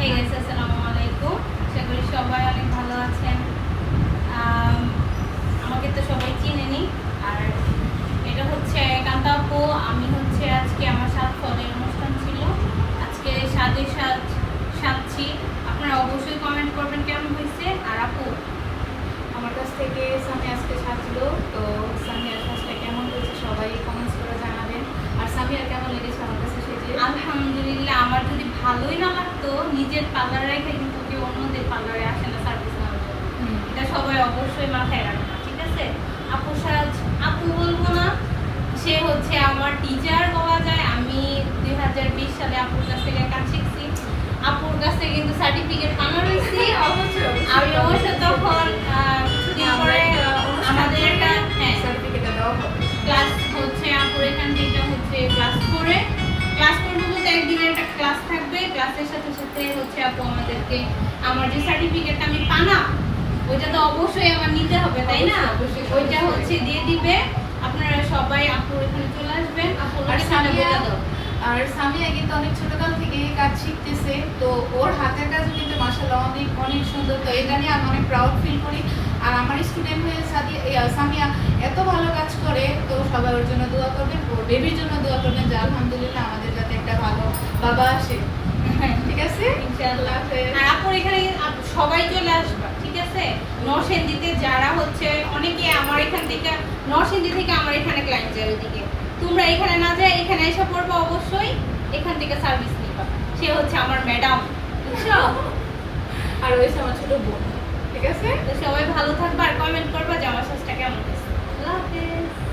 Hey guys, আসসালামু আলাইকুম। আশা করি সবাই অনেক ভালো আছেন। আমাকে তো সবাই চিনেনি। আর এটা হচ্ছে কান্তা আপু। আমি হচ্ছে আজকে আমার সাত ফলের অনুষ্ঠান ছিল। আজকে স্বাদের সাজছি। আপনারা অবশ্যই কমেন্ট করবেন কেমন হয়েছে। আর আপু আমার কাছ থেকে সামিয়া আজকে সাজলো, তো সামিয়ার সাজটা কেমন হয়েছে সবাই কমেন্টস করে জানাবেন। আর সামিয়ার কেমন লেগেছে আমার কাছে সেজে? আলহামদুলিল্লাহ, আমার যদি ভালোই না লাগতো নিজের পার্লার রেখে কিন্তু কেউ অন্যদের পার্লারে আসে না সার্ভিস নেওয়ার জন্য। এটা সবাই অবশ্যই মাথায় রাখবে, ঠিক আছে? আপু সাজ আপু বলবো না, সে হচ্ছে আমার টিচার বলা যায়। আমি 2020 সালে আপুর কাছ থেকে কাজ শিখছি। আপুর কাছ থেকে কিন্তু সার্টিফিকেট পাওয়া হয়েছি। আমি অবশ্য তখন কিছুদিন পরে আমাদের একটা সার্টিফিকেটটা দেওয়া হবে। ক্লাস হচ্ছে আপুর এখান থেকে হচ্ছে ক্লাস করবো বলতে একদিনের একটা ক্লাস থাকবে। ক্লাসের সাথে সাথে হচ্ছে আপু আমাদেরকে আমার যে সার্টিফিকেটটা আমি পানা ওইটা তো অবশ্যই আমার নিতে হবে, তাই না? অবশ্যই। ওইটা হচ্ছে দিয়ে দিবে। আপনারা সবাই আপুর এখানে চলে আসবেন। আপুর আর সামিয়া বলে দাও। আর সামিয়া কিন্তু অনেক ছোটকাল থেকে কাজ শিখতেছে, তো ওর হাতের কাজ কিন্তু মাশাআল্লাহ অনেক অনেক সুন্দর। তো এটা নিয়ে আমি অনেক প্রাউড ফিল করি। আর আমার স্টুডেন্ট হয়ে সামিয়া এত ভালো কাজ করে, তো সবাই ওর জন্য দোয়া করবেন, ওর বেবির জন্য দোয়া করবেন যে আলহামদুলিল্লাহ আমাদের যাতে একটা ভালো বাবা আসে। ঠিক আছে, ইনশাআল্লাহ। হাফেজ। আর আপুর এখানে সবাই চলে আসবা, ঠিক আছে? নরসিংদীতে যারা হচ্ছে অনেকে আমার এখান থেকে নরসিংদী থেকে আমার এখানে ক্লায়েন্ট যায় ওইদিকে। তোমরা এখানে না যায় এখানে এসে পড়বা, অবশ্যই এখান থেকে সার্ভিস নিবা। সে হচ্ছে আমার ম্যাডাম, বুঝছো? আর ওই আমার ছোট বোন। ঠিক আছে, তো সবাই ভালো থাকবা আর কমেন্ট করবা যে আমার সাজটা কেমন হয়েছে। আল্লাহ হাফেজ।